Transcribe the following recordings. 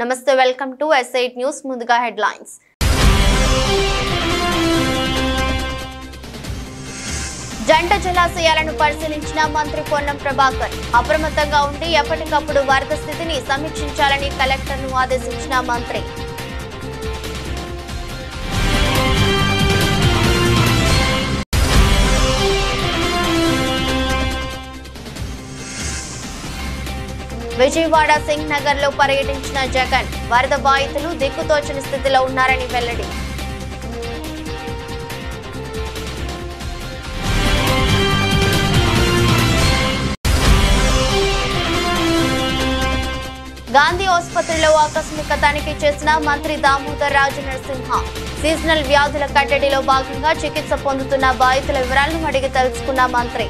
నమస్తే welcome to S8 news ముందుగా headlines జంట జలాశయాలను పరిశీలించిన మంత్రి పొన్నం ప్రభాకర్ అప్రమత్తంగా ఉండి ఎప్పటికప్పుడు వరద స్థితిని సమీక్షించాలని కలెక్టర్ను ఆదేశించిన మంత్రి విజయవాడ సింగ్ నగర్ లో పర్యటించిన జగన్ వరద బాధితులు దిక్కుతోచని స్థితిలో ఉన్నారని వెల్లడి గాంధీ ఆసుపత్రిలో ఆకస్మిక తనిఖీ చేసిన మంత్రి దామోదర్ రాజు నరసింహ సీజనల్ వ్యాధుల కట్టడిలో భాగంగా చికిత్స పొందుతున్న బాధితుల వివరాలను అడిగి తెలుసుకున్న మంత్రి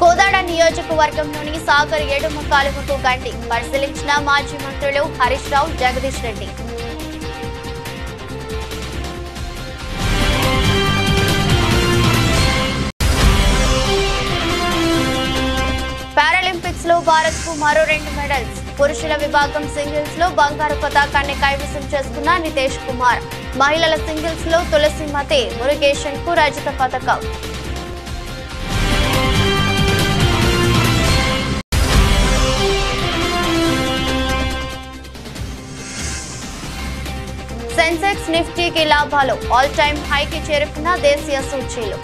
కోదాడ నియోజకవర్గంలోని సాగర్ ఏడుమ కాలువకు గండి పరిశీలించిన మాజీ మంత్రులు హరీష్ రావు జగదీష్ రెడ్డి పారాలింపిక్స్ లో భారత్ కు మరో 2 మెడల్స్ పురుషుల విభాగం సింగిల్స్ లో బంగారు పతాకాన్ని కైవసం చేసుకున్న నితేష్ కుమార్ మహిళల సింగిల్స్ లో తులసి మతే మురుగేషన్ కు రజత పతకం సెన్సెక్స్ నిఫ్టీకి లాభాలు ఆల్ టైమ్ హైకి చేరుకున్న దేశీయ సూచీలు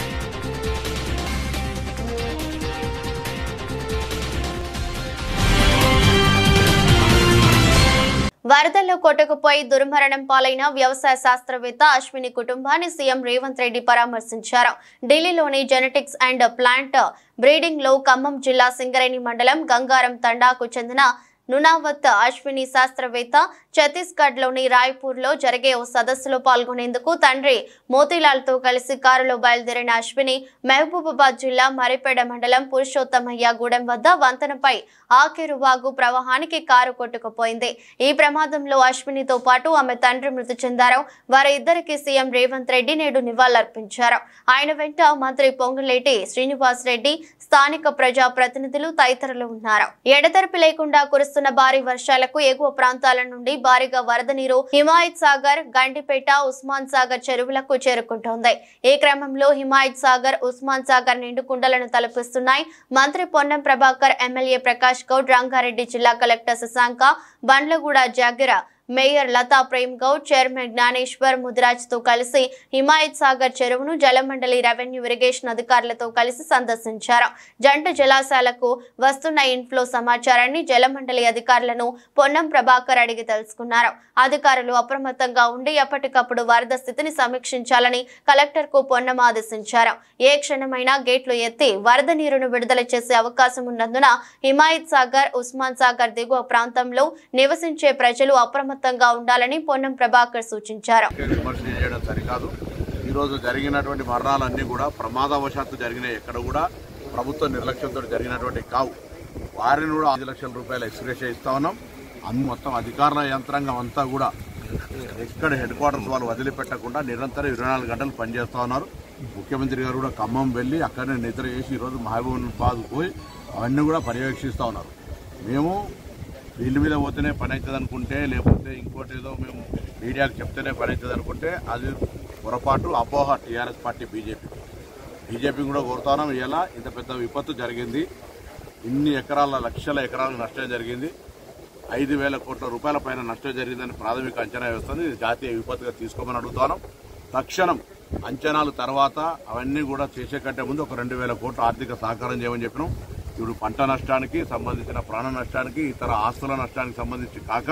వరదల్లో కొట్టుకుపోయి దుర్మరణం పాలైన వ్యవసాయ శాస్త్రవేత్త అశ్విని కుటుంబాన్ని సీఎం రేవంత్ రెడ్డి పరామర్శించారు. ఢిల్లీలోని జెనెటిక్స్ అండ్ ప్లాంట్ బ్రీడింగ్ లో ఖమ్మం జిల్లా సింగరేణి మండలం గంగారం తండాకు చెందిన నునావత్ అశ్విని శాస్త్రవేత్త ఛత్తీస్గఢ్ లోని రాయ్పూర్ లో జరిగే ఓ సదస్సులో పాల్గొనేందుకు తండ్రి మోతీలాల్ తో కలిసి కారులో బయలుదేరిన అశ్విని మహబూబాబాద్ జిల్లా మరిపేడ మండలం పురుషోత్తమయ్య గూడెం వద్ద వంతెనపై ఆకేరు వాగు ప్రవాహానికి కారు కొట్టుకుపోయింది. ఈ ప్రమాదంలో అశ్వినితో పాటు ఆమె తండ్రి మృతి చెందారు. వారి ఇద్దరికి సీఎం రేవంత్ రెడ్డి నేడు నివాళులర్పించారు. ఆయన వెంట మంత్రి పొంగులేటి శ్రీనివాస్ రెడ్డి, స్థానిక ప్రజా ప్రతినిధులు తదితరులు ఉన్నారు. ఎడతెరిపి లేకుండా కురుస్తున్న భారీ వర్షాలకు ఎగువ ప్రాంతాల నుండి భారీగా వరద నీరు హిమాయత్ సాగర్, గండిపేట, ఉస్మాన్ సాగర్ చెరువులకు చేరుకుంటోంది. ఈ క్రమంలో హిమాయత్ సాగర్, ఉస్మాన్ సాగర్ నిండుకుండలను తలపిస్తున్నాయి. మంత్రి పొన్నం ప్రభాకర్, ఎమ్మెల్యే ప్రకాష్ గౌడ్, రంగారెడ్డి జిల్లా collector Shashanka, Bandlaguda Jagir mayor Latha Prem Goud, chairman Gnaneshwar Mudiraj తో కలిసి హిమాయత్ సాగర్ చెరువును జలమండలి రెవెన్యూ ఇరిగేషన్ అధికారులతో కలిసి సందర్శించారు. జంట జలాశయాలకు వస్తున్న ఇన్ఫ్లో సమాచారాన్ని జలమండలి అధికారులను పొన్నం ప్రభాకర్ అడిగి తెలుసుకున్నారు. అధికారులు అప్రమత్తంగా ఉండి ఎప్పటికప్పుడు వరద స్థితిని సమీక్షించాలని కలెక్టర్ కు పొన్నం ఆదేశించారు. ఏ క్షణమైనా గేట్లు ఎత్తి వరద నీరును విడుదల చేసే అవకాశం ఉన్నందున హిమాయత్ సాగర్, ఉస్మాన్ సాగర్ దిగువ ప్రాంతంలో నివసించే ప్రజలు అప్రమత్తంగా ఉండాలని పొన్నం ప్రభాకర్ సూచించారు. సరికాదు, ఈరోజు జరిగినటువంటి మరణాలన్నీ కూడా ప్రమాదవశాత్తు జరిగినాయి. ఎక్కడ కూడా ప్రభుత్వ నిర్లక్ష్యంతో జరిగినటువంటి కావు. వారిని కూడా 5 లక్షల రూపాయల ఎక్స్గ్రేషియా ఇస్తా ఉన్నాం. మొత్తం అధికారుల యంత్రాంగం అంతా కూడా ఎక్కడ హెడ్ క్వార్టర్స్ వాళ్ళు వదిలిపెట్టకుండా నిరంతరం 24 గంటలు పనిచేస్తూ ఉన్నారు. ముఖ్యమంత్రి గారు కూడా ఖమ్మం వెళ్ళి అక్కడనే నిద్ర చేసి ఈరోజు మహబూబాబాద్ పోయి అవన్నీ కూడా పర్యవేక్షిస్తూ ఉన్నారు. మేము వీళ్ళ మీద పోతేనే పని అవుతుంది అనుకుంటే, లేకపోతే ఇంకోటి ఏదో మేము మీడియాకు చెప్తేనే పని అవుతుంది అనుకుంటే అది పొరపాటు, అపోహ టీఆర్ఎస్ పార్టీ, బీజేపీ కూడా కోరుతాం. ఇలా ఇంత పెద్ద విపత్తు జరిగింది, ఇన్ని ఎకరాల లక్షల ఎకరాలకు నష్టం జరిగింది, 5,000 కోట్ల రూపాయల పైన నష్టం జరిగిందని ప్రాథమిక అంచనా వేస్తుంది. ఇది జాతీయ విపత్తుగా తీసుకోమని అడుగుతాను. తక్షణం అంచనాలు తర్వాత అవన్నీ కూడా చేసే కంటే ముందు ఒక 2,000 కోట్ల ఆర్థిక సహకారం చేయమని చెప్పినాం. ఇప్పుడు పంట నష్టానికి సంబంధించిన ప్రాణ నష్టానికి, ఇతర ఆస్తుల నష్టానికి సంబంధించి కాక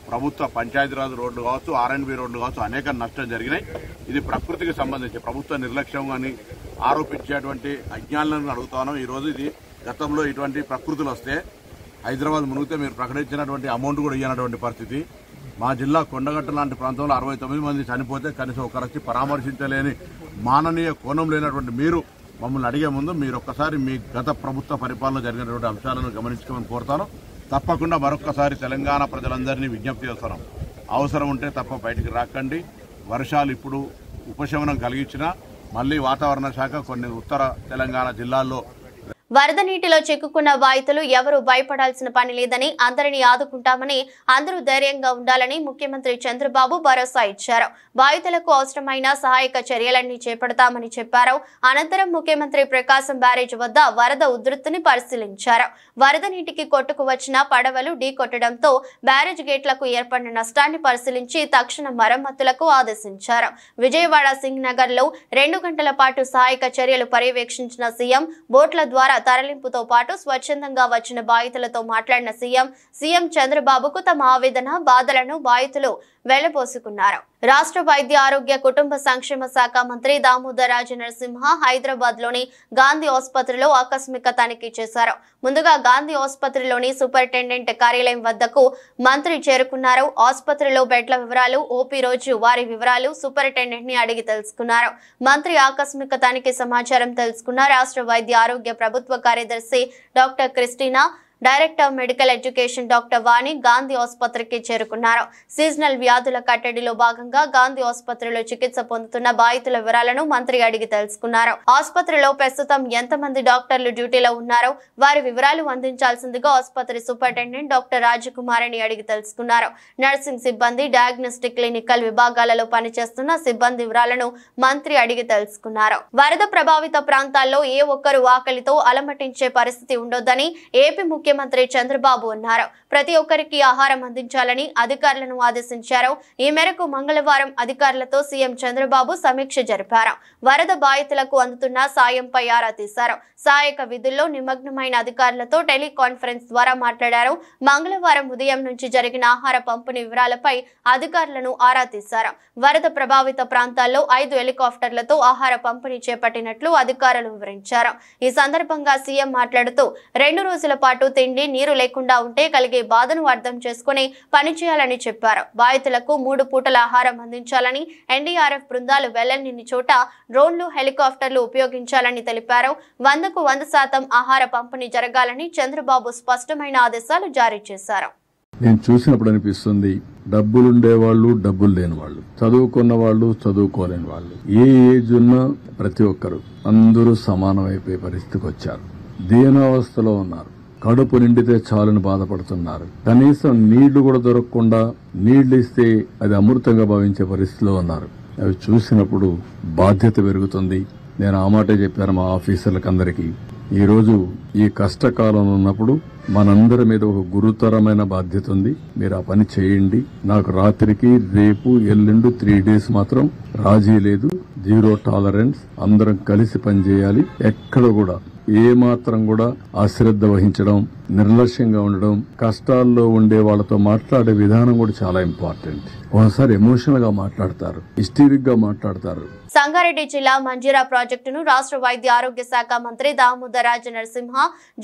ప్రభుత్వ పంచాయతీరాజ్ రోడ్లు కావచ్చు, R&B రోడ్లు కావచ్చు, అనేక నష్టం జరిగినాయి. ఇది ప్రకృతికి సంబంధించి ప్రభుత్వ నిర్లక్ష్యం అని ఆరోపించేటువంటి అజ్ఞానాలను అడుగుతాను. ఈరోజు ఇది గతంలో ఇటువంటి ప్రకృతులు వస్తే హైదరాబాద్ మునిగితే మీరు ప్రకటించినటువంటి అమౌంట్ కూడా ఇవ్వనటువంటి పరిస్థితి. మా జిల్లా కొండగట్ట లాంటి ప్రాంతంలో 69 మంది చనిపోతే కనీసం ఒకరికి పరామర్శించలేని మాననీయ కోణం లేనటువంటి మీరు మమ్మల్ని అడిగే ముందు మీరు ఒక్కసారి మీ గత ప్రభుత్వ పరిపాలన జరిగినటువంటి అంశాలను గమనించుకోమని కోరుతాను. తప్పకుండా మరొక్కసారి తెలంగాణ ప్రజలందరినీ విజ్ఞప్తి చేస్తున్నాం. అవసరం ఉంటే తప్ప బయటికి రాకండి. వర్షాలు ఇప్పుడు ఉపశమనం కలిగించినా మళ్ళీ వాతావరణ శాఖ కొన్ని ఉత్తర తెలంగాణ జిల్లాల్లో వరద నీటిలో చిక్కుకున్న బాధితులు ఎవరూ భయపడాల్సిన పని లేదని అందరినీ ఆదుకుంటామని అందరూ ధైర్యంగా ఉండాలని ముఖ్యమంత్రి చంద్రబాబు భరోసా ఇచ్చారు. బాధితులకు అవసరమైన సహాయక చర్యలన్నీ చేపడతామని చెప్పారు. అనంతరం ముఖ్యమంత్రి ప్రకాశం బ్యారేజ్ వద్ద వరద ఉధృతిని పరిశీలించారు. వరద నీటికి కొట్టుకు వచ్చిన పడవలు ఢీకొట్టడంతో బ్యారేజ్ గేట్లకు ఏర్పడిన నష్టాన్ని పరిశీలించి తక్షణ మరమ్మతులకు ఆదేశించారు. విజయవాడ సింగ్ నగర్ లో 2 గంటల పాటు సహాయక చర్యలు పర్యవేక్షించిన సీఎం బోట్ల ద్వారా తరలింపుతో పాటు స్వచ్ఛందంగా వచ్చిన బాధితులతో మాట్లాడిన సీఎం చంద్రబాబుకు తమ ఆవేదన బాధలను బాధితులు వెళ్లబోసుకున్నారు. రాష్ట్ర వైద్య ఆరోగ్య కుటుంబ సంక్షేమ శాఖ మంత్రి దామోదర్ రాజనరసింహ హైదరాబాద్ లోని గాంధీ ఆసుపత్రిలో ఆకస్మిక తనిఖీ చేశారు. ముందుగా గాంధీ ఆసుపత్రిలోని సూపరింటెండెంట్ కార్యాలయం వద్దకు మంత్రి చేరుకున్నారు. ఆసుపత్రిలో బెడ్ల వివరాలు, ఓపీ రోజు వారి వివరాలు సూపరింటెండెంట్ ని అడిగి తెలుసుకున్నారు. మంత్రి ఆకస్మిక తనిఖీ సమాచారం తెలుసుకున్న రాష్ట్ర వైద్య ఆరోగ్య ప్రభుత్వ కార్యదర్శి doctor Christina, director medical education doctor Vani Gandhi ఆసుపత్రికి చేరుకున్నారు. సీజనల్ వ్యాధుల కట్టడిలో భాగంగా గాంధీ ఆసుపత్రిలో చికిత్స పొందుతున్న బాధితుల వివరాలను మంత్రి అడిగి తెలుసుకున్నారు. ఆసుపత్రిలో ప్రస్తుతం ఎంతమంది డాక్టర్లు డ్యూటీలో ఉన్నారో వారి వివరాలు అందించాల్సిందిగా ఆసుపత్రి సూపరింటెండెంట్ డాక్టర్ రాజకుమారిని అడిగి తెలుసుకున్నారు. నర్సింగ్ సిబ్బంది, డయాగ్నోస్టిక్, క్లినికల్ విభాగాలలో పనిచేస్తున్న సిబ్బంది వివరాలను మంత్రి అడిగి తెలుసుకున్నారు. వరద ప్రభావిత ప్రాంతాల్లో ఏ ఒక్కరూ ఆకలితో అలమటించే పరిస్థితి ఉండొద్దని ఏపీ ముఖ్యమంత్రి చంద్రబాబు అన్నారు. ప్రతి ఒక్కరికి ఆహారం అందించాలని అధికారులను ఆదేశించారు. ఈ మేరకు మంగళవారం అధికారులతో సీఎం చంద్రబాబు సమీక్ష జరిపారు. వరద బాధితులకు అందుతున్న సాయంపై ఆరా తీశారు. సహాయక విధుల్లో నిమగ్నమైన అధికారులతో టెలికాన్ఫరెన్స్ ద్వారా మాట్లాడారు. మంగళవారం ఉదయం నుంచి జరిగిన ఆహార పంపిణీ వివరాలపై అధికారులను ఆరా తీశారు. వరద ప్రభావిత ప్రాంతాల్లో 5 హెలికాప్టర్లతో ఆహార పంపిణీ చేపట్టినట్లు అధికారులు వివరించారు. ఈ సందర్భంగా సీఎం మాట్లాడుతూ 2 రోజుల పాటు తిండి, నీరు లేకుండా ఉంటే కలిగే బాధను అర్థం చేసుకుని పనిచేయాలని చెప్పారు. బాధితులకు 3 పూటల ఆహారం అందించాలని, ఎన్డీఆర్ఎఫ్ బృందాలు వెళ్లని చోట డ్రోన్లు, హెలికాప్టర్లు ఉపయోగించాలని తెలిపారు. 100కు 100% ఆహార పంపిణీ జరగాలని చంద్రబాబు స్పష్టమైన ఆదేశాలు జారీ చేశారు. నేను చూసినప్పుడు అనిపిస్తుంది, డబ్బులుండే వాళ్ళు, డబ్బులు లేని వాళ్ళు, చదువుకున్న వాళ్ళు, చదువుకోలేని వాళ్ళు, ఏ ఏజ్ ఉన్నా ప్రతి ఒక్కరు అందరూ సమానమైపోయే పరిస్థితికి వచ్చారు. దీనావస్థలో ఉన్నారు. కడుపు నిండితే చాలని బాధపడుతున్నారు. కనీసం నీళ్లు కూడా దొరకకుండా నీళ్లు ఇస్తే అది అమృతంగా భావించే పరిస్థితిలో ఉన్నారు. అవి చూసినప్పుడు బాధ్యత పెరుగుతుంది. నేను ఆ మాటే చెప్పాను మా ఆఫీసర్లకు అందరికీ. ఈ రోజు ఈ కష్టకాలంలో ఉన్నప్పుడు మనందరి మీద ఒక గురుతరమైన బాధ్యత ఉంది. మీరు ఆ పని చేయండి. నాకు రాత్రికి, రేపు, ఎల్లుండి 3 days మాత్రం రాజీ లేదు. 0 tolerance. అందరం కలిసి పనిచేయాలి. ఎక్కడ కూడా ఏ మాత్రం కూడా అశ్రద్ధ వహించడం, నిర్లక్ష్యంగా ఉండడం, కష్టాల్లో ఉండే వాళ్ళతో మాట్లాడే విధానం కూడా చాలా ఇంపార్టెంట్. ఒకసారి ఎమోషనల్ గా మాట్లాడతారు, హిస్టరిక్ గా మాట్లాడతారు. సంగారెడ్డి జిల్లా మంజీరా ప్రాజెక్టును రాష్ట్ర వైద్య ఆరోగ్య శాఖ మంత్రి దామోదర్ రాజనరసింహ,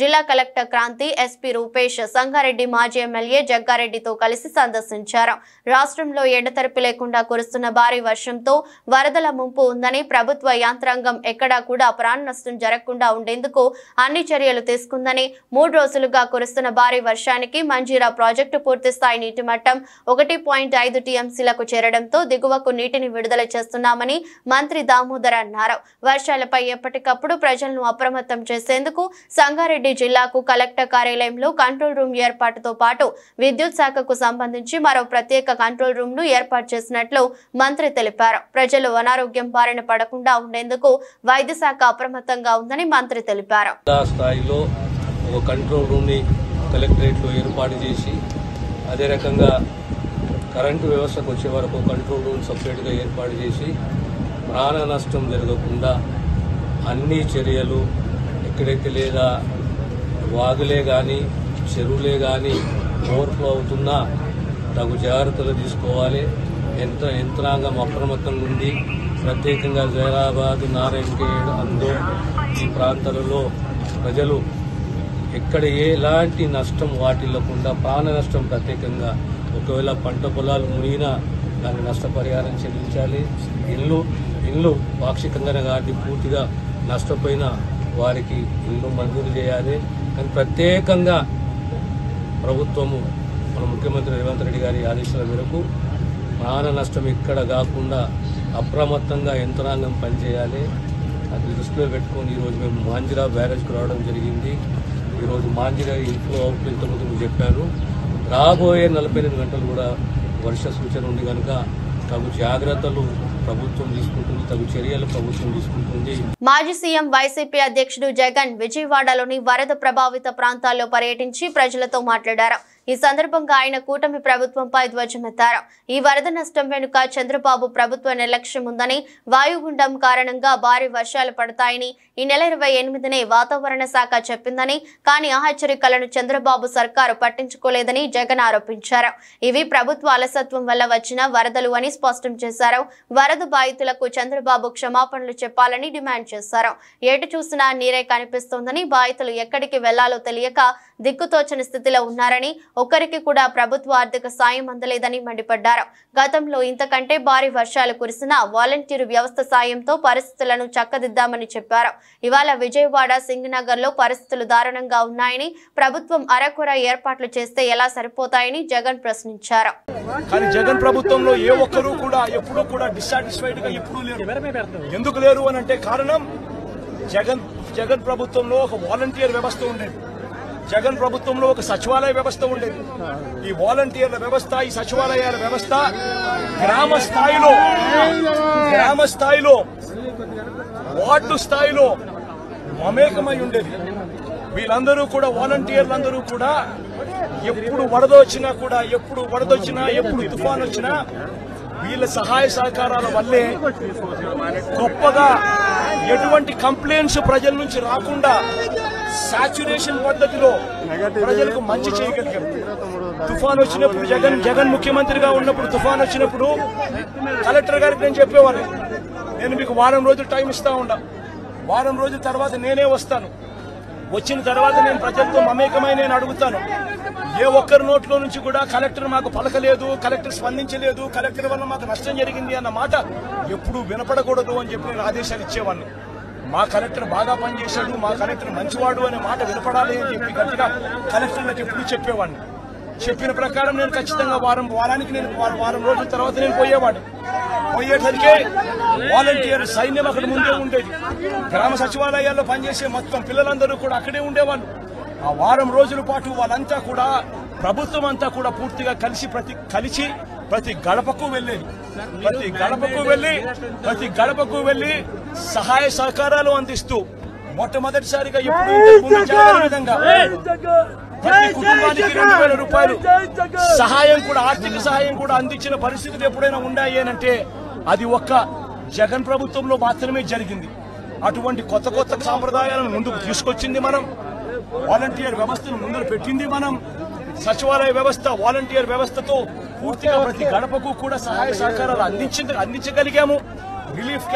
జిల్లా కలెక్టర్ క్రాంతి, ఎస్పీ రూపేష్, సంగారెడ్డి మాజీ ఎమ్మెల్యే జగ్గారెడ్డితో కలిసి సందర్శించారు. రాష్ట్రంలో ఎడతెరిపి లేకుండా కురుస్తున్న భారీ వర్షంతో వరదల ముంపు ఉందని, ప్రభుత్వ యాంత్రాంగం ఎక్కడా కూడా ప్రాణ నష్టం జరగకుండా ఉండేందుకు అన్ని చర్యలు తీసుకుందని, 3 రోజులుగా కురుస్తున్న భారీ వర్షానికి మంజీరా ప్రాజెక్టు పూర్తిస్థాయి నీటి మట్టం 1.5 టీఎంసీలకు చేరడంతో దిగువకు నీటిని విడుదల చేస్తున్నామని మంత్రి దామోదర్ అన్నారు. వర్షాలపై ఎప్పటికప్పుడు ప్రజలను అప్రమత్తం చేసేందుకు సంగారెడ్డి జిల్లాకు కలెక్టర్ కార్యాలయంలో కంట్రోల్ రూమ్ ఏర్పాటుతో పాటు విద్యుత్ శాఖకు సంబంధించి మరో ప్రత్యేక కంట్రోల్ రూమ్ ను ఏర్పాటు చేసినట్లు మంత్రి తెలిపారు. ప్రజలు అనారోగ్యం బారిన పడకుండా ఉండేందుకు వైద్య శాఖ అప్రమత్తంగా ఉందని మంత్రి తెలిపారు. స్థాయిలో ఒక కంట్రోల్ రూమ్ ని కలెక్టరేట్ లో ఏర్పాటు చేసి, అదే రకంగా కరెంటు వ్యవస్థకు వచ్చే వరకు కంట్రోల్ రూమ్ సపరేట్ గా ఏర్పాటు చేసి, ప్రాణ నష్టం జరగకుండా అన్ని చర్యలు ఎక్కడైతే లేదా వాగులే కానీ చెరువులే కానీ ఓవర్ఫ్లో అవుతున్నా తగు జాగ్రత్తలు తీసుకోవాలి. యంత్రాంగం అప్రమత్తంగా ఉంది. ప్రత్యేకంగా జైరాబాద్, నారాయణఖేడ్, అందోల్ ఈ ప్రాంతాలలో ప్రజలు ఎక్కడ ఎలాంటి నష్టం వాటిల్లకుండా, ప్రాణ నష్టం ప్రత్యేకంగా ఒకవేళ పంట పొలాలు మునిగినా దాని నష్టపరిహారం చెల్లించాలి. ఇల్లు పాక్షికంగానే కానీ పూర్తిగా నష్టపోయిన వారికి ఇల్లు మంజూరు చేయాలి. కానీ ప్రత్యేకంగా ప్రభుత్వము మన ముఖ్యమంత్రి రేవంత్ రెడ్డి గారి ఆదేశాల మేరకు ప్రాణ నష్టం ఎక్కడ కాకుండా అప్రమత్తంగా యంత్రాంగం పనిచేయాలి. అది దృష్టిలో పెట్టుకొని ఈరోజు మేము మాంజిరా బ్యారేజ్కు రావడం జరిగింది. ఈరోజు మాంజిరా ఇన్ఫ్లో అవుట్ ఇంతకుముందు మీకు చెప్పాను. రాబోయే 48 గంటలు కూడా వర్ష సూచన ఉంది కనుక తగు జాగ్రత్తలు ప్రభుత్వం తీసుకుంటుంది, తగు చర్యలు ప్రభుత్వం తీసుకుంటుంది. మాజీ సీఎం వైసీపీ అధ్యక్షుడు జగన్ విజయవాడలోని వరద ప్రభావిత ప్రాంతాల్లో పర్యటించి ప్రజలతో మాట్లాడారు. ఈ సందర్భంగా ఆయన కూటమి ప్రభుత్వంపై ధ్వజమెత్తారు. ఈ వరద నష్టం వెనుక చంద్రబాబు ప్రభుత్వ నిర్లక్ష్యం ఉందని, వాయుగుండం కారణంగా భారీ వర్షాలు పడతాయని ఈ నెల 28నే వాతావరణ శాఖ చెప్పిందని, కానీ ఆ హెచ్చరికలను చంద్రబాబు సర్కారు పట్టించుకోలేదని జగన్ ఆరోపించారు. ఇవి ప్రభుత్వ అలసత్వం వల్ల వచ్చిన వరదలు అని స్పష్టం చేశారు. వరద బాధితులకు చంద్రబాబు క్షమాపణలు చెప్పాలని డిమాండ్ చేశారు. ఎటు చూసినా నీరే కనిపిస్తోందని, బాధితులు ఎక్కడికి వెళ్లాలో తెలియక దిక్కుతోచని స్థితిలో ఉన్నారని, ఒక్కరికి కూడా ప్రభుత్వ ఆర్థిక సాయం అందలేదని మండిపడ్డారు. గతంలో ఇంతకంటే భారీ వర్షాలు కురిసినా వాలంటీర్ వ్యవస్థ సాయంతో పరిస్థితులను చక్కదిద్దామని చెప్పారు. ఇవాళ విజయవాడ సింగనగర్ లో పరిస్థితులు దారుణంగా ఉన్నాయని, ప్రభుత్వం అరకొర ఏర్పాట్లు చేస్తే ఎలా సరిపోతాయని జగన్ ప్రశ్నించారు. కానీ జగన్ ప్రభుత్వంలో ఏ ఒక్కరూ కూడా ఎప్పుడూ కూడా డిస్సాటిస్ఫైడ్ గా ఎప్పుడూ లేరు. ఎందుకు లేరు అని అంటే కారణం జగన్ ప్రభుత్వంలో ఒక వాలంటీర్ వ్యవస్థ ఉండేది. జగన్ ప్రభుత్వంలో ఒక సచివాలయ వ్యవస్థ ఉండేది. ఈ వాలంటీర్ల వ్యవస్థ, ఈ సచివాలయాల వ్యవస్థ గ్రామ స్థాయిలో వార్డు స్థాయిలో మమేకమై ఉండేది. వీళ్ళందరూ కూడా వాలంటీర్లందరూ కూడా ఎప్పుడు వరద వచ్చినా ఎప్పుడు తుఫాన్ వచ్చినా వీళ్ళ సహాయ సహకారాల వల్లే గొప్పగా ఎటువంటి కంప్లైంట్స్ ప్రజల నుంచి రాకుండా సాచ్యురేషన్ పద్ధతిలో ప్రజలకు మంచి చేయగలిగాం. తుఫాన్ వచ్చినప్పుడు జగన్ ముఖ్యమంత్రిగా ఉన్నప్పుడు తుఫాన్ వచ్చినప్పుడు కలెక్టర్ గారికి నేను చెప్పేవాడిని, నేను మీకు వారం రోజులు టైం ఇస్తా ఉండా, వారం రోజుల తర్వాత నేనే వస్తాను, వచ్చిన తర్వాత నేను ప్రజలతో మమేకమై నేను అడుగుతాను. ఏ ఒక్కరి నోట్లో నుంచి కూడా కలెక్టర్ మాకు పలకలేదు, కలెక్టర్ స్పందించలేదు, కలెక్టర్ వల్ల మాకు నష్టం జరిగింది అన్న మాట ఎప్పుడూ వినపడకూడదు అని చెప్పి నేను ఆదేశాలు ఇచ్చేవాడిని. మా కలెక్టర్ బాగా పనిచేశాడు, మా కలెక్టర్ మంచివాడు అనే మాట వినపడాలి అని చెప్పి గట్టిగా కలెక్టర్లకు ఎప్పుడు చెప్పేవాడిని. చెప్పిన ప్రకారం నేను ఖచ్చితంగా వారానికి నేను వారం రోజుల తర్వాత నేను పోయేసరికి వాలంటీర్ సైన్యం అక్కడ ముందే ఉండేది. గ్రామ సచివాలయాల్లో పనిచేసే మొత్తం పిల్లలందరూ కూడా అక్కడే ఉండేవాళ్ళు. ఆ వారం రోజుల పాటు వాళ్ళంతా కూడా ప్రభుత్వం అంతా కూడా పూర్తిగా కలిసి ప్రతి గడపకు వెళ్ళేది. ప్రతి గడపకు వెళ్లి సహాయ సహకారాలు అందిస్తూ మొట్టమొదటిసారిగా ఎప్పుడు విధంగా ప్రతి కుటుంబానికి 2000 రూపాయలు సహాయం కూడా, ఆర్థిక సహాయం కూడా అందించిన పరిస్థితులు ఎప్పుడైనా ఉన్నాయి అంటే అది ఒక్క జగన్ ప్రభుత్వంలో మాత్రమే జరిగింది. అటువంటి కొత్త సాంప్రదాయాలను ముందుకు తీసుకొచ్చింది మనం, వాలంటీర్ వ్యవస్థను ముందు పెట్టింది మనం. సచివాలయ వ్యవస్థ, వాలంటీర్ వ్యవస్థతో పూర్తిగా ప్రతి గడపకు కూడా సహాయ సహకారాలు అందించగలిగాము. రిలీఫ్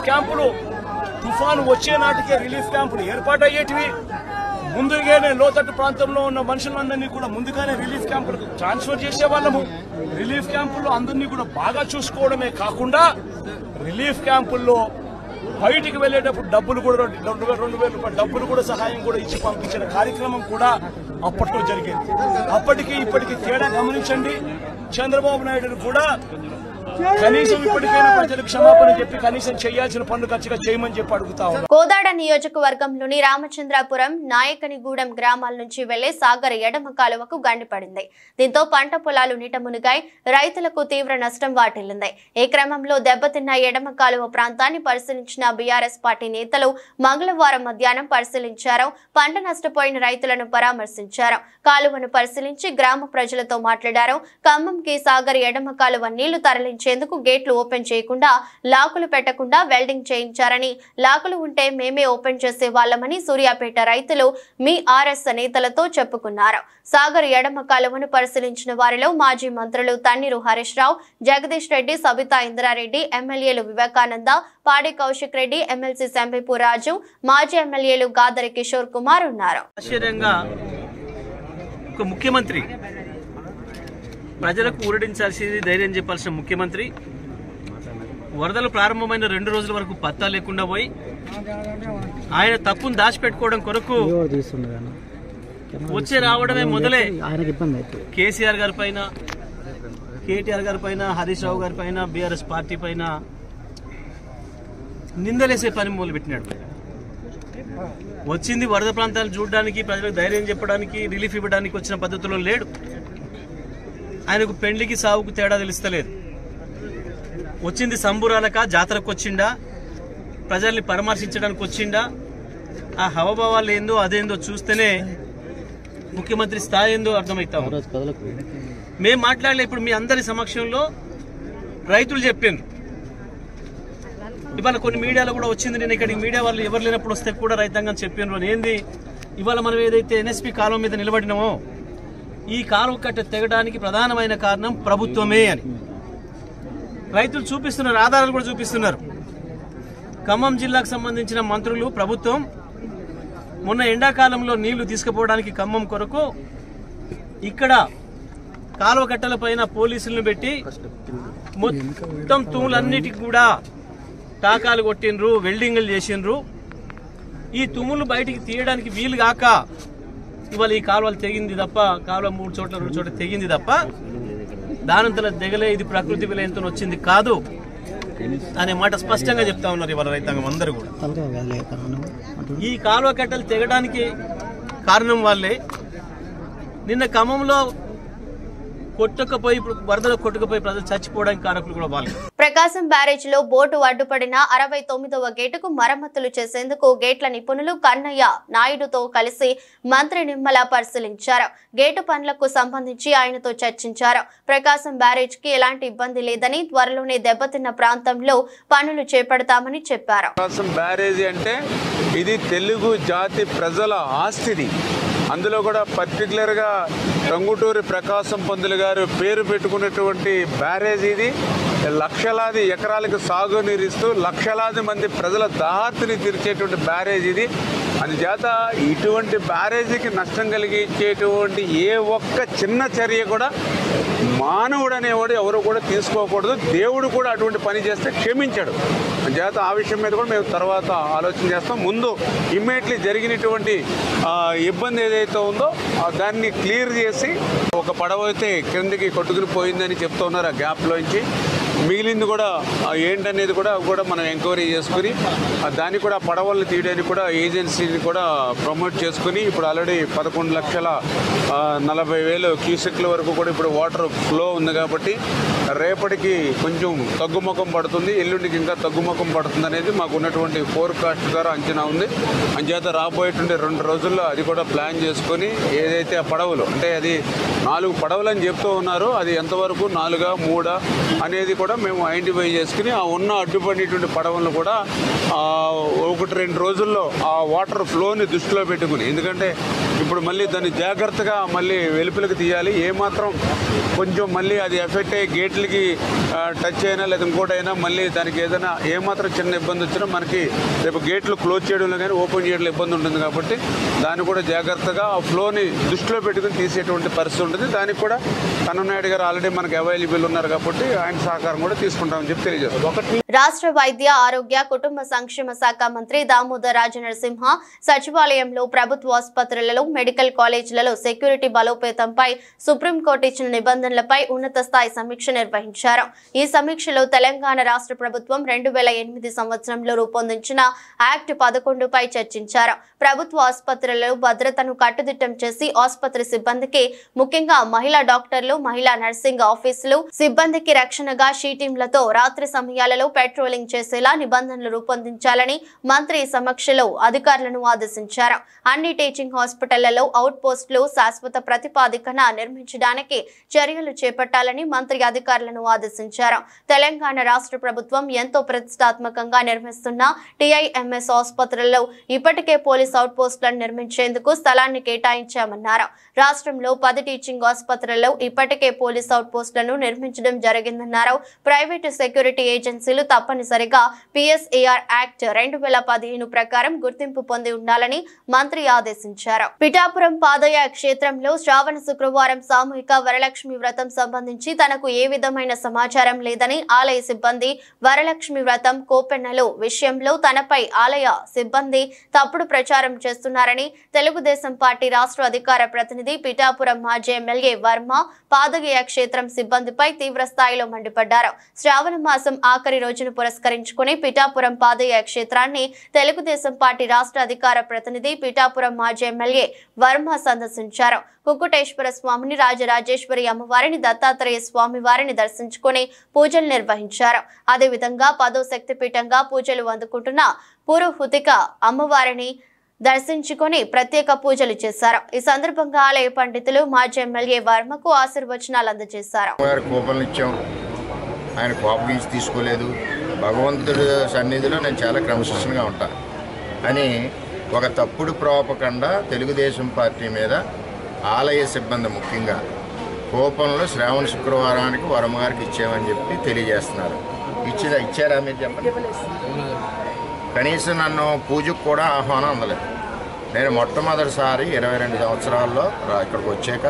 క్యాంపులు తుఫాను వచ్చే నాటికే రిలీఫ్ క్యాంపులు ఏర్పాటయ్యేటివి. ముందుగానే లోతట్టు ప్రాంతంలో ఉన్న మనుషులందరినీ కూడా ముందుగానే రిలీఫ్ క్యాంపులకు ట్రాన్స్ఫర్ చేసేవాళ్ళము. రిలీఫ్ క్యాంపుల్లో అందరినీ కూడా బాగా చూసుకోవడమే కాకుండా రిలీఫ్ క్యాంపుల్లో బయటికి వెళ్లేటప్పుడు డబ్బులు కూడా 2,000 రూపాయలు డబ్బులు కూడా సహాయం కూడా ఇచ్చి పంపించిన కార్యక్రమం కూడా అప్పట్లో జరిగేది. అప్పటికి ఇప్పటికి తేడా గమనించండి. చంద్రబాబు నాయుడు కూడా కనీసం ఇప్పటికైనా ప్రజలకు క్షమాపణ చెప్పి కనీసం చేయాల్సిన పనులు ఖచ్చితంగా చేయమని చెప్పి అడుగుతా ఉన్నాం. కోదాడ నియోజకవర్గంలోని రామచంద్రాపురం, నాయకనిగూడెం గ్రామాల నుంచి వెళ్లే సాగర్ ఎడమ కాలువకు గండిపడింది. దీంతో పంట పొలాలు నీట మునిగాయి, రైతులకు తీవ్ర నష్టం వాటిల్లింది. ఈ క్రమంలో దెబ్బతిన్న ఎడమ కాలువ ప్రాంతాన్ని పరిశీలించిన బీఆర్ఎస్ పార్టీ నేతలు మంగళవారం మధ్యాహ్నం పరిశీలించారు. పంట నష్టపోయిన రైతులను పరామర్శించారు. కాలువను పరిశీలించి గ్రామ ప్రజలతో మాట్లాడారు. ఖమ్మంకి సాగర్ ఎడమ కాలువ నీళ్లు తరలించేందుకు గేట్లు ఓపెన్ చేయకుండా, లాకులు పెట్టకుండా వెల్డింగ్ చేయించారని, లాకులు ఉంటే మేమే ఓపెన్ చేసే వాళ్ళమని సూర్యాపేట రైతులు మీ ఆర్ఎస్ నేతలతో చెప్పుకున్నారు. సాగర్ ఎడమ కాలువను పరిశీలించిన వారిలో మాజీ మంత్రులు తన్నీరు హరీష్ రావు, జగదీష్ రెడ్డి, సబితా ఇంద్రారెడ్డి, ఎమ్మెల్యేలు వివేకానంద, పాడి కౌశిక్ రెడ్డి, ఎమ్మెల్సీ సంబేపు రాజు, మాజీ ఎమ్మెల్యేలు గాదరి కిషోర్ కుమార్ ఉన్నారు. ముఖ్యమంత్రి ప్రజలకు ఊరడించాల్సింది, ధైర్యం చెప్పాల్సిన ముఖ్యమంత్రి వరదలు ప్రారంభమైన 2 రోజుల వరకు పత్తా లేకుండా పోయి ఆయన తప్పును దాచిపెట్టుకోవడం కొరకు వచ్చే రావడమే మొదలే కేసీఆర్ గారి పైన, కేటీఆర్ గారి పైన, హరీష్ రావు గారి పైన, బీఆర్ఎస్ పార్టీ పైన నిందలేసే పని మొదలుపెట్టినాడు. వచ్చింది వరద ప్రాంతాలు చూడడానికి, ప్రజలకు ధైర్యం చెప్పడానికి, రిలీఫ్ ఇవ్వడానికి వచ్చిన పద్ధతిలో లేడు. ఆయనకు పెండ్లికి సావుకు తేడా తెలుస్తలేదు. వచ్చింది సంబురాలక, జాతరకు వచ్చిండా, ప్రజల్ని పరామర్శించడానికి వచ్చిండా, ఆ హవభావాలు ఏందో అదేందో చూస్తేనే ముఖ్యమంత్రి స్థాయి ఏందో అర్థమవుతాం. మేము మాట్లాడలే. ఇప్పుడు మీ అందరి సమక్షంలో రైతులు చెప్పారు. ఇవాళ కొన్ని మీడియాలో కూడా వచ్చింది. నేను ఇక్కడికి మీడియా వాళ్ళు ఎవరు లేనప్పుడు వస్తే కూడా రైతాంగం చెప్పారు. ఏంది ఇవాళ మనం ఏదైతే ఎన్ఎస్పీ కాలువ మీద నిలబడినామో ఈ కాలువ కట్ట తెగడానికి ప్రధానమైన కారణం ప్రభుత్వమే అని రైతులు చూపిస్తున్నారు, ఆధారాలు కూడా చూపిస్తున్నారు. ఖమ్మం జిల్లాకు సంబంధించిన మంత్రులు, ప్రభుత్వం మొన్న ఎండాకాలంలో నీళ్లు తీసుకుపోవడానికి ఖమ్మం కొరకు ఇక్కడ కాలువ కట్టల పైన పోలీసులను పెట్టి మొత్తం తుమ్ములన్నిటికి కూడా టాకాలు కొట్టిండ్రు, వెల్డింగ్లు చేసిండ్రు. ఈ తుమ్ములు బయటికి తీయడానికి వీలు కాక ఇవాళ ఈ కాలువలు తెగింది తప్ప, కాలువ 3 చోట్ల 2 చోట్ల తెగింది తప్ప దానంతలో దిగలే. ఇది ప్రకృతి విలయంతో వచ్చింది కాదు అనే మాట స్పష్టంగా చెప్తా ఉన్నారు ఇవాళ రైతాంగం అందరూ కూడా. ఈ కాలువ కట్టలు తెగడానికి కారణం వాళ్ళే. నిన్న ఖమ్మంలో కొట్టుకుపోయి, వరదలో కొట్టుకుపోయి ప్రజలు చచ్చిపోవడానికి కారకులు కూడా వాళ్ళు. ప్రకాశం బ్యారేజ్ లో బోటు అడ్డుపడిన 69వ గేటుకు మరమ్మతులు చేసేందుకు గేట్ల నిపుణులు కన్నయ్య నాయుడుతో కలిసి మంత్రి నిమ్మల పరిశీలించారు. గేటు పనులకు సంబంధించి ఆయనతో చర్చించారు. ప్రకాశం బ్యారేజ్ కి ఎలాంటి ఇబ్బంది లేదని, త్వరలోనే దెబ్బతిన్న ప్రాంతంలో పనులు చేపడతామని చెప్పారు. ప్రకాశం బ్యారేజీ అంటే ఇది తెలుగు జాతి ప్రజల ఆస్తిది. అందులో కూడా పర్టికులర్గా టంగుటూరి ప్రకాశం పంతులు గారు పేరు పెట్టుకున్నటువంటి బ్యారేజ్ ఇది. లక్షలాది ఎకరాలకు సాగునీరిస్తూ లక్షలాది మంది ప్రజల దాహార్తిని తీర్చేటువంటి బ్యారేజ్ ఇది. అందుచేత ఇటువంటి బ్యారేజీకి నష్టం కలిగించేటువంటి ఏ ఒక్క చిన్న చర్య కూడా మానవుడు అనేవాడు ఎవరు కూడా తీసుకోకూడదు. దేవుడు కూడా అటువంటి పని చేస్తే క్షమించాడు. అందుచేత ఆ విషయం మీద కూడా మేము తర్వాత ఆలోచన చేస్తాం. ముందు ఇమ్మీడియట్లీ జరిగినటువంటి ఇబ్బంది ఏదైతే ఉందో దాన్ని క్లియర్ చేసి, ఒక పడవ అయితే క్రిందికి కొట్టుకుని పోయిందని చెప్తూ ఉన్నారు ఆ గ్యాప్లోంచి. మిగిలింది కూడా ఏంటనేది కూడా మనం ఎంక్వైరీ చేసుకుని దాన్ని కూడా పడవలను తీయడానికి కూడా ఏజెన్సీని కూడా ప్రమోట్ చేసుకుని ఇప్పుడు ఆల్రెడీ 11,40,000 క్యూసెక్ల వరకు కూడా ఇప్పుడు వాటర్ ఫ్లో ఉంది. కాబట్టి రేపటికి కొంచెం తగ్గుముఖం పడుతుంది, ఎల్లుండికి ఇంకా తగ్గుముఖం పడుతుంది అనేది మాకు ఉన్నటువంటి ఫోర్కాస్ట్ ద్వారా అంచనా ఉంది. అంచేత రాబోయేటువంటి 2 రోజుల్లో అది కూడా ప్లాన్ చేసుకొని ఏదైతే ఆ పడవలు అంటే అది 4 పడవలు అని చెప్తూ ఉన్నారు, అది ఎంతవరకు 4, 3 అనేది కూడా మేము ఐడెంటిఫై చేసుకుని ఆ ఉన్న అడ్డుపడినటువంటి పడవలను కూడా 1-2 రోజుల్లో ఆ వాటర్ ఫ్లోని దృష్టిలో పెట్టుకుని, ఎందుకంటే ఇప్పుడు మళ్ళీ దాన్ని జాగ్రత్తగా మళ్ళీ వెలుపలికి తీయాలి. ఏమాత్రం కొంచెం మళ్ళీ అది ఎఫెక్ట్ అయ్యి గేట్లకి టచ్ అయినా లేదా ఇంకోటైనా మళ్ళీ దానికి ఏదైనా ఏమాత్రం చిన్న ఇబ్బంది వచ్చినా మనకి రేపు గేట్లు క్లోజ్ చేయడంలో కానీ ఓపెన్ చేయడంలో ఇబ్బంది ఉంటుంది. కాబట్టి దాన్ని కూడా జాగ్రత్తగా ఆ ఫ్లోని దృష్టిలో పెట్టుకుని తీసేటువంటి పరిస్థితి ఉంటుంది. దానికి కూడా కన్ననాయుడు గారు ఆల్రెడీ మనకి అవైలబుల్ ఉన్నారు కాబట్టి ఆయన సహకారం కూడా తీసుకుంటామని చెప్పి తెలియజేస్తాం. రాష్ట్ర వైద్య ఆరోగ్య కుటుంబ సంక్షేమ శాఖ మంత్రి దామోదర్ రాజనరసింహ సచివాలయంలో ప్రభుత్వ ఆసుపత్రులలో, మెడికల్ కాలేజీలలో సెక్యూరిటీ బలోపేతంపై సుప్రీంకోర్టు ఇచ్చిన నిబంధనలపై ఉన్నత స్థాయి సమీక్ష నిర్వహించారు. ఈ సమీక్షలో తెలంగాణ రాష్ట్ర ప్రభుత్వం 2008 సంవత్సరంలో రూపొందించిన యాక్ట్ 11పై చర్చించారు. ప్రభుత్వ ఆసుపత్రులలో భద్రతను కట్టుదిట్టం చేసి ఆసుపత్రి సిబ్బందికి, ముఖ్యంగా మహిళా డాక్టర్లు, మహిళా నర్సింగ్ ఆఫీసులు సిబ్బందికి రక్షణగా షీటీంలతో రాత్రి సమయాలలో పెట్రోలింగ్ చేసేలా నిబంధనలు రూపొందించాలని మంత్రి సమక్షంలో అధికారులను ఆదేశించారు. అన్ని టీచింగ్ హాస్పిటళ్లలో అవుట్ పోస్టులు శాశ్వత ప్రతిపాదికన నిర్మించడానికి చర్యలు చేపట్టాలని మంత్రి అధికారులను ఆదేశించారు. తెలంగాణ రాష్ట్ర ప్రభుత్వం ఎంతో ప్రతిష్టాత్మకంగా నిర్మిస్తున్న టీఐఎంఎస్ ఆసుపత్రుల్లో ఇప్పటికే పోలీస్ అవుట్ పోస్టులను నిర్మించేందుకు స్థలాన్ని కేటాయించామన్నారు. రాష్ట్రంలో 10 టీచింగ్ ఆసుపత్రుల్లో ఇప్పటికే పోలీస్ అవుట్ పోస్టులను నిర్మించడం జరిగిందన్నారు. ప్రైవేటు సెక్యూరిటీ ఏజెన్సీలు తప్పనిసరిగా PSAR యాక్ట్ 2015 ప్రకారం గుర్తింపు పొంది ఉండాలని మంత్రి ఆదేశించారు. పిఠాపురం పాదయ క్షేత్రంలో శ్రావణ శుక్రవారం సామూహిక వరలక్ష్మి వ్రతం సంబంధించి తనకు ఏ విధమైన సమాచారం లేదని ఆలయ సిబ్బంది వరలక్ష్మి వ్రతం కోపెన్నెల విషయంలో తనపై ఆలయ సిబ్బంది తప్పుడు ప్రచారం చేస్తున్నారని తెలుగుదేశం పార్టీ రాష్ట్ర అధికార ప్రతినిధి పిఠాపురం మాజీ ఎమ్మెల్యే వర్మ పాదగయ క్షేత్రం సిబ్బందిపై తీవ్ర స్థాయిలో మండిపడ్డారు. శ్రావణ మాసం ఆఖరి రోజును పురస్కరించుకుని పిఠాపురం పాదగయ క్షేత్రాన్ని తెలుగుదేశం పార్టీ రాష్ట్ర అధికార ప్రతినిధి పిఠాపురం మాజీ ఎమ్మెల్యే వర్మ సందర్శించారు. కుక్కుటేశ్వర స్వామిని, రాజరాజేశ్వరి అమ్మవారిని, దత్తాత్రేయ స్వామి వారిని దర్శించుకుని పూజలు నిర్వహించారు. అదేవిధంగా 10వ శక్తిపీఠంగా పూజలు అందుకుంటున్న పురుహుతిక అమ్మవారిని దర్శించుకొని ప్రత్యేక పూజలు చేశారు. ఈ సందర్భంగా ఆలయ పండితులు మాజీ ఎమ్మెల్యే వర్మకు ఆశీర్వచనాలు అందజేశారు. ఆయన కోపం తీసుకోలేదు, భగవంతుడి సన్నిధిలో నేను చాలా క్రమశిక్షణగా ఉంటాను అని ఒక తప్పుడు ప్రోపకండా తెలుగుదేశం పార్టీ మీద ఆలయ సిబ్బంది ముఖ్యంగా కోపంలో శ్రావణ శుక్రవారానికి వర్మగారికి ఇచ్చామని చెప్పి తెలియజేస్తున్నారు. ఇచ్చారా మీరు చెప్పండి? కనీసం నన్ను పూజకు కూడా ఆహ్వానం అందలేదు. నేను మొట్టమొదటిసారి 22 సంవత్సరాల్లో ఇక్కడికి వచ్చాక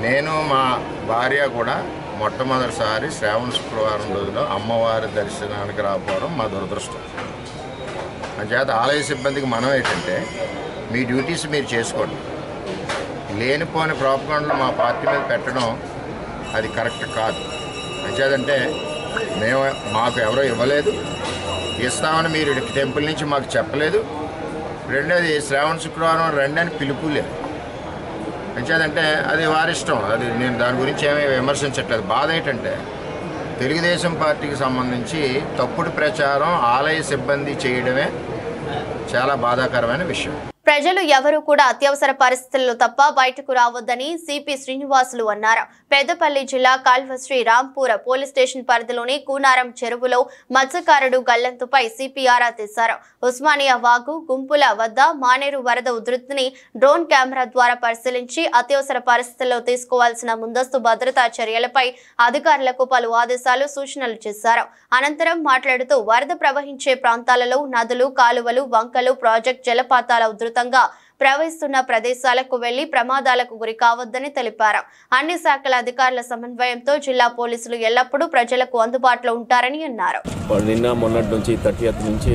నేను మా భార్య కూడా మొట్టమొదటిసారి శ్రావణ శుక్రవారం రోజులో అమ్మవారి దర్శనానికి రాకపోవడం మా దురదృష్టం. అంచేత ఆలయ సిబ్బందికి మనం ఏంటంటే మీ డ్యూటీస్ మీరు చేసుకోండి, లేనిపోని ప్రాపగండలు మా పార్టీ మీద పెట్టడం అది కరెక్ట్ కాదు. అంచేదంటే మాకు ఎవరో ఇవ్వలేదు, ఇస్తామని మీరు టెంపుల్ నుంచి మాకు చెప్పలేదు. రెండోది శ్రావణ శుక్రవారం రండి అని పిలుపు లేదు. అంచేదంటే అది వారిష్టం, అది నేను దాని గురించి ఏమీ విమర్శించట్లేదు. బాధ ఏంటంటే తెలుగుదేశం పార్టీకి సంబంధించి తప్పుడు ప్రచారం ఆలయ సిబ్బంది చేయడమే చాలా బాధాకరమైన విషయం. ప్రజలు ఎవరూ కూడా అత్యవసర పరిస్థితుల్లో తప్ప బయటకు రావద్దని సిపి శ్రీనివాసులు అన్నారు. పెద్దపల్లి జిల్లా కాల్వశ్రీ రాంపూర్ పోలీస్ స్టేషన్ పరిధిలోని కూనారం చెరువులో మత్స్యకారుడు గల్లంతుపై సిపి ఆరా తీశారు. ఉస్మానియా వాగు గుంపుల వద్ద మానేరు వరద ఉధృతిని డ్రోన్ కెమెరా ద్వారా పరిశీలించి అత్యవసర పరిస్థితుల్లో తీసుకోవాల్సిన ముందస్తు భద్రతా చర్యలపై అధికారులకు పలు ఆదేశాలు, సూచనలు చేశారు. అనంతరం మాట్లాడుతూ వరద ప్రవహించే ప్రాంతాలలో నదులు, కాలువలు, వంకలు, ప్రాజెక్ట్ జలపాతాల ఉధృతంగా ప్రవహిస్తున్న ప్రదేశాలకు వెళ్లి ప్రమాదాలకు గురి కావద్దని తెలిపారు. అన్ని శాఖల అధికారుల సమన్వయంతో జిల్లా పోలీసులు ఎల్లప్పుడూ ప్రజలకు అందుబాటులో ఉంటారని అన్నారు. నిన్న మొన్నటి నుంచి 30th నుంచి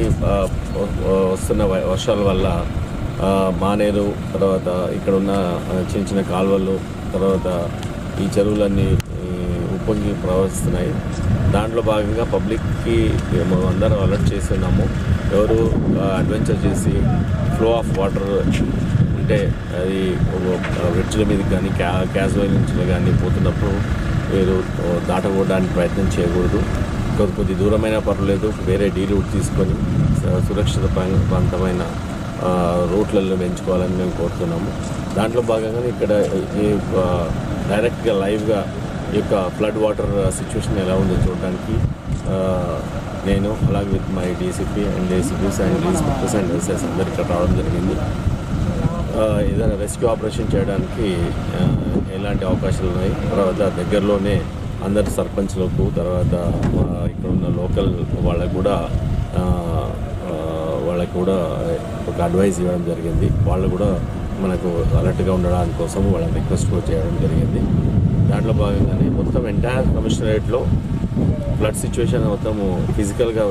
వస్తున్న వర్షాల వల్ల మానేరు, తర్వాత ఇక్కడ ఉన్న చిన్న చిన్న కాలువలు, తర్వాత ఈ చెరువులన్నీ ఉప్పొంగి ప్రవహిస్తున్నాయి. దాంట్లో భాగంగా పబ్లిక్కి అందరం అలర్ట్ చేస్తున్నాము. ఎవరు అడ్వెంచర్ చేసి ఫ్లో ఆఫ్ వాటర్ ఉంటే అది బ్రిడ్జ్ల మీద కానీ క్యాజువల్ నుంచి కానీ పోతున్నప్పుడు మీరు దాటకూడడానికి ప్రయత్నం చేయకూడదు. కొద్ది దూరమైనా పర్వాలేదు, వేరే డీ రూట్ తీసుకొని సురక్షిత ప్రాంతమైన రూట్లలో పెంచుకోవాలని మేము కోరుతున్నాము. దాంట్లో భాగంగానే ఇక్కడ డైరెక్ట్గా లైవ్గా ఈ యొక్క ఫ్లడ్ వాటర్ సిచ్యువేషన్ ఎలా ఉందో చూడడానికి నేను అలాగే with my DCP and ACPs and inspectors and SS అందరు ఇక్కడ రావడం జరిగింది. ఏదైనా రెస్క్యూ ఆపరేషన్ చేయడానికి ఎలాంటి అవకాశాలు ఉన్నాయి. తర్వాత దగ్గరలోనే అందరు సర్పంచ్లకు, తర్వాత ఇక్కడ ఉన్న లోకల్ వాళ్ళకు కూడా ఒక అడ్వైజ్ ఇవ్వడం జరిగింది. వాళ్ళు కూడా మనకు అలర్ట్గా ఉండడానికి కోసం వాళ్ళని రిక్వెస్ట్ కూడా చేయడం జరిగింది. దాంట్లో భాగంగానే మొత్తం ఎంటైర్ కమిషనరేట్లో ఫ్లడ్ సిచ్యువేషన్ మొత్తం ఫిజికల్గా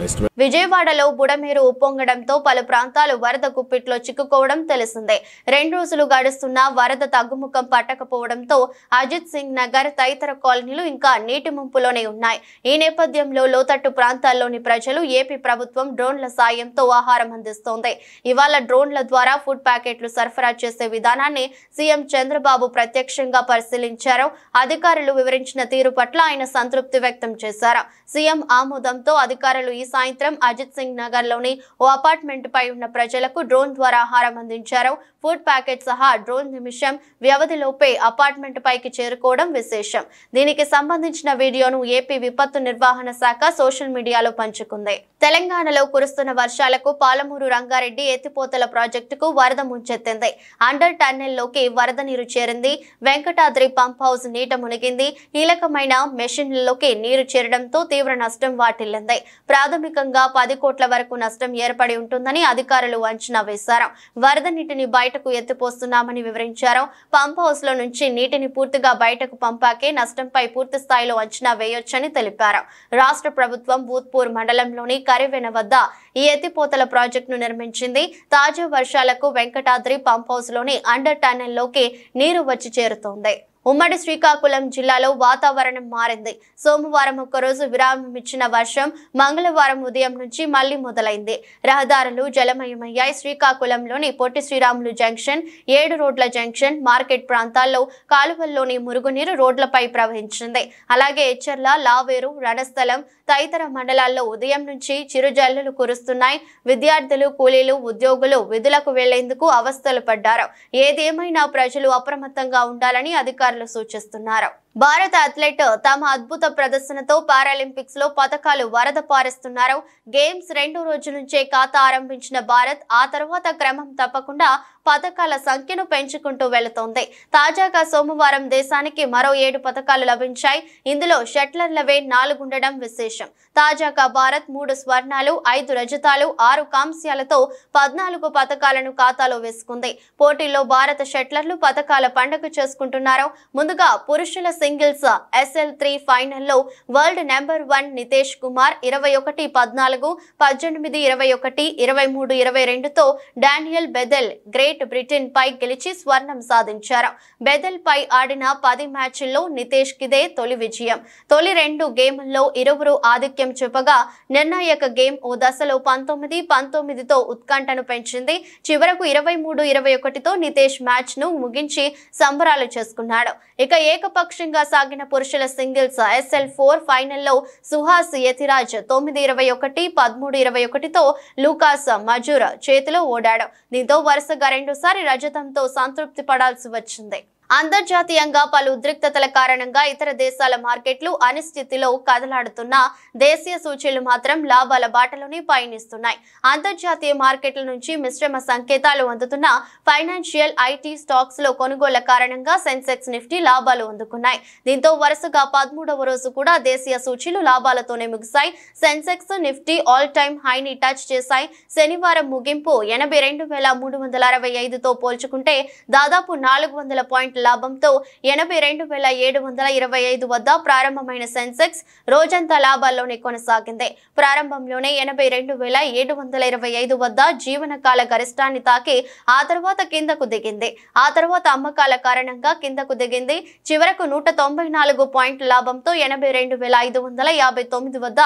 ఎస్టిమేట్. విజయవాడలో బుడమేరు ఉప్పొంగడంతో పలు ప్రాంతాలు వరద గుప్పిట్లో చిక్కుకోవడం తెలిసిందే. 2 రోజులు గడుస్తున్నా వరద తగ్గుముఖం పట్టకపోవడంతో అజిత్ సింగ్ నగర్ తదితర కాలనీలు ఇంకా నీటి ముంపులోనే ఉన్నాయి. ఈ నేపథ్యంలో లోతట్టు ప్రాంతాల్లోని ప్రజలు ఏపీ ప్రభుత్వం డ్రోన్ల సాయంతో ఆహారం అందిస్తోంది. ఇవాళ డ్రోన్ల ద్వారా ఫుడ్ ప్యాకెట్లు సరఫరా చేసే విధానాన్ని సీఎం చంద్రబాబు ప్రత్యక్షంగా పరిశీలించారు. అధికారులు వివరించిన తీరు పట్ల ఆయన సంతృప్తి వ్యక్తం చేశారు. సీఎం ఆమోదంతో అధికారులు ఈ సాయంత్రం అజిత్ సింగ్ నగర్ లోని ఓ అపార్ట్మెంట్ పై ఉన్న ప్రజలకు డ్రోన్ ద్వారా ఆహారం అందించారు. ఫుడ్ ప్యాకెట్ సహా డ్రోన్ నిమిషం వ్యవధిలోపే అపార్ట్మెంట్ పైకి చేరుకోవడం విశేషం. దీనికి సంబంధించిన వీడియోను ఏపీ విపత్తు నిర్వహణ శాఖ సోషల్ మీడియాలో పంచుకుంది. తెలంగాణలో కురుస్తున్న వర్షాలకు పాలమూరు రంగారెడ్డి ఎత్తిపోతల ప్రాజెక్టుకు వరద ముంచెత్తింది. అండర్ టన్నెల్లోకి వరద నీరు చేరింది. వెంకటాద్రి పంప్ హౌస్ నీట మునిగింది. కీలకమైన మెషిన్లలో లోకి నీరు చేరడంతో తీవ్ర నష్టం వాటిల్లింది. ప్రాథమికంగా 10 కోట్ల వరకు నష్టం ఏర్పడి ఉంటుందని అధికారులు అంచనా వేశారు. వరద నీటిని బయటకు ఎత్తిపోస్తున్నామని వివరించారు. పంప్ హౌస్ లో నుంచి నీటిని పూర్తిగా బయటకు పంపాకే నష్టంపై పూర్తి స్థాయిలో అంచనా వేయొచ్చని తెలిపారు. రాష్ట్ర ప్రభుత్వం భూత్పూర్ మండలంలోని కరివెన వద్ద ఈ ఎత్తిపోతల ప్రాజెక్టును నిర్మించింది. తాజా వర్షాలకు వెంకటాద్రి పంప్ హౌస్ లోని అండర్ టన్నెల్ లోకి నీరు వచ్చి చేరుతోంది. ఉమ్మడి శ్రీకాకుళం జిల్లాలో వాతావరణం మారింది. సోమవారం ఒక్కరోజు విరామం ఇచ్చిన వర్షం మంగళవారం ఉదయం నుంచి మళ్లీ మొదలైంది. రహదారులు జలమయమయ్యాయి. శ్రీకాకుళంలోని పొట్టి శ్రీరాములు జంక్షన్, 7 రోడ్ల జంక్షన్, మార్కెట్ ప్రాంతాల్లో కాలువల్లోని మురుగునీరు రోడ్లపై ప్రవహించింది. అలాగే ఎచ్చర్ల, లావేరు, రణస్థలం తదితర మండలాల్లో ఉదయం నుంచి చిరుజల్లులు కురుస్తున్నాయి. విద్యార్థులు, కూలీలు, ఉద్యోగులు విధులకు వెళ్లేందుకు అవస్థలు పడ్డారు. ఏదేమైనా ప్రజలు అప్రమత్తంగా ఉండాలని అధికారులు సూచిస్తున్నారు. భారత అథ్లెట్ తమ అద్భుత ప్రదర్శనతో పారాలింపిక్స్ లో పతకాలు వరద పారిస్తున్నారు. గేమ్స్ 2వ రోజు నుంచే ఖాతా ఆరంభించిన భారత్ ఆ తర్వాత క్రమం తప్పకుండా పతకాల సంఖ్యను పెంచుకుంటూ వెళుతోంది. తాజాగా సోమవారం దేశానికి మరో 7 పతకాలు లభించాయి. ఇందులో షట్లర్లవే 4 ఉండడం విశేషం. తాజాగా భారత్ 3 స్వర్ణాలు, 5 రజతాలు, 6 కాంస్యాలతో 14 పతకాలను ఖాతాలో వేసుకుంది. పోటీల్లో భారత షట్లర్లు పతకాల పండుగ చేసుకుంటున్నారు. ముందుగా పురుషుల సింగిల్స్ SL3 ఫైనల్లో వరల్డ్ నెంబర్ 1 నితేష్ కుమార్ 21-14, 18-21, 23-22తో డానియల్ బెదెల్ గ్రేట్ బ్రిటన్ పై గెలిచి స్వర్ణం సాధించారు. బెదెల్ పై ఆడిన 10 మ్యాచ్ల్లో నితేష్ కిదే తొలి విజయం. తొలి 2 గేముల్లో ఇరువురు ఆధిక్యం చూపగా నిర్ణాయక గేమ్ ఓ దశలో 19-19తో ఉత్కంఠను పెంచింది. చివరకు 23-21తో నితేష్ మ్యాచ్ ను ముగించి సంబరాలు చేసుకున్నాడు. ఇక ఏకపక్షంగా సాగిన పురుషుల సింగిల్స్ SL4 ఫైనల్లో సుహాస్ యతిరాజ్ 9-21, 13-21తో లూకాస్ మజూర్ చేతిలో ఓడాడు. దీంతో వరుసగా 2సారి రజతంతో సంతృప్తి పడాల్సి వచ్చింది. అంతర్జాతీయంగా పలు ఉద్రిక్తతల కారణంగా ఇతర దేశాల మార్కెట్లు అనిశ్చితిలో కదలాడుతున్నా దేశీయ సూచీలు మాత్రం లాభాల బాటలోనే పయనిస్తున్నాయి. అంతర్జాతీయ మార్కెట్ల నుంచి మిశ్రమ సంకేతాలు అందుతున్న ఫైనాన్షియల్, IT స్టాక్స్ లో కొనుగోళ్ల కారణంగా సెన్సెక్స్, నిఫ్టీ లాభాలు అందుకున్నాయి. దీంతో వరుసగా 13వ రోజు కూడా దేశీయ సూచీలు లాభాలతోనే ముగిశాయి. సెన్సెక్స్, నిఫ్టీ ఆల్ టైమ్ హైని టచ్ చేశాయి. శనివారం ముగింపు 82,365తో పోల్చుకుంటే దాదాపు 400 పాయింట్ల లాభంతో 82,725 వద్ద ప్రారంభమైన సెన్సెక్స్ రోజంతా లాభాల్లోనే కొనసాగింది. ప్రారంభంలోనే 82,725 వద్ద జీవనకాల గరిష్టాన్ని తాకి ఆ తర్వాత కిందకు దిగింది. ఆ తర్వాత అమ్మకాల కారణంగా కిందకు దిగింది. చివరకు 194 పాయింట్ల లాభంతో 82,559 వద్ద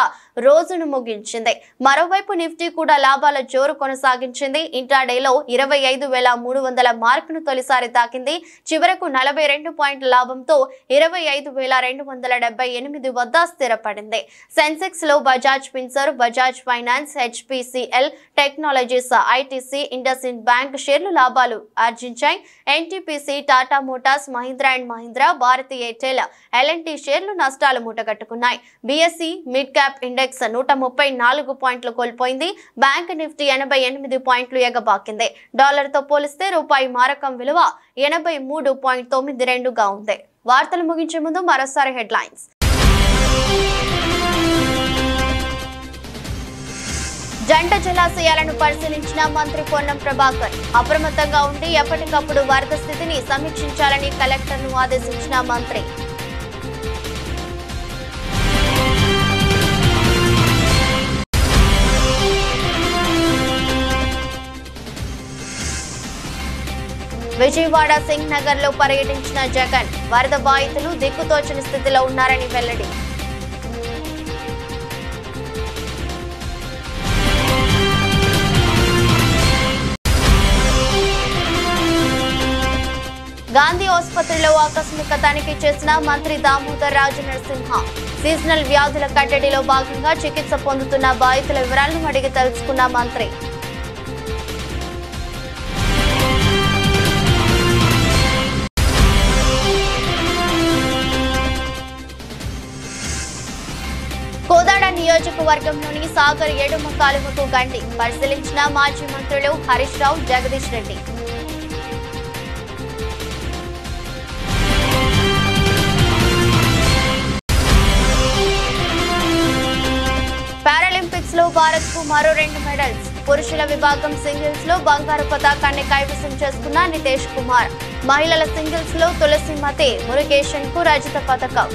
రోజును ముగించింది. మరోవైపు నిఫ్టీ కూడా లాభాల జోరు కొనసాగించింది. ఇంట్రాడేలో 25,300 మార్కును తొలిసారి తాకింది. చివరకు 42 పాయింట్ల లాభంతో 25,278 వద్ద స్థిరపడింది. సెన్సెక్స్ లో బజాజ్ ఫిన్సర్వ్, బజాజ్ ఫైనాన్స్, HPCL టెక్నాలజీస్, ITC, ఇండస్ఇండ్ బ్యాంక్ షేర్లు లాభాలు ఆర్జించాయి. NTPC, Tata Motors, Mahindra and Mahindra, Bharti Airtel, L&T షేర్లు నష్టాలు మూటగట్టుకున్నాయి. BSE మిడ్ క్యాప్ ఇండెక్స్ 134 పాయింట్లు కోల్పోయింది. బ్యాంక్ నిఫ్టీ 88 పాయింట్లు ఎగబాకింది. డాలర్తో పోలిస్తే రూపాయి మారకం విలువ 83.92గా ఉంది. వార్తలు ముగించే ముందు మరోసారి హెడ్లైన్స్. జంట జలాశయాలను పరిశీలించిన మంత్రి పొన్నం ప్రభాకర్. అప్రమత్తంగా ఉండి ఎప్పటికప్పుడు వరద స్థితిని సమీక్షించాలని కలెక్టర్ను ఆదేశించిన మంత్రి. విజయవాడ సింగ్ నగర్ లో పర్యటించిన జగన్. వరద బాధితులు దిక్కుతోచని స్థితిలో ఉన్నారని వెల్లడి. గాంధీ ఆసుపత్రిలో ఆకస్మిక తనిఖీ చేసిన మంత్రి దామోదర్ రాజు నరసింహ. సీజనల్ వ్యాధుల కట్టడిలో భాగంగా చికిత్స పొందుతున్న బాధితుల వివరాలను అడిగి తెలుసుకున్న మంత్రి. కోదాడ నియోజకవర్గంలోని సాగర్ ఎడుమ కాలువకు గండి పరిశీలించిన మాజీ మంత్రులు హరీష్ రావు, జగదీష్ రెడ్డి. గేమ్స్ లో భారత్ కు మరో 2 మెడల్స్. పురుషుల విభాగం సింగిల్స్ లో బంగారు పతాకాన్ని కైవసం చేసుకున్న నితేష్ కుమార్. మహిళల సింగిల్స్ లో తులసిమతి మురుగేషన్ కు రజత పతకం.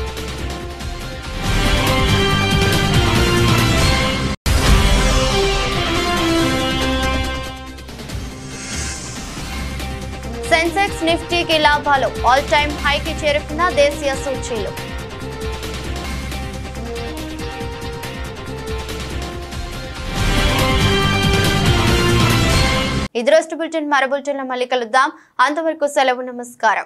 సెన్సెక్స్ నిఫ్టీకి లాభాలు. ఆల్ టైమ్ హైకి చేరుకున్న దేశీయ సూచీలు. ఇది రోజు బులెటిన్. మరో బులెటిన్లో మళ్ళీ కలుద్దాం. అంతవరకు సెలవు. నమస్కారం.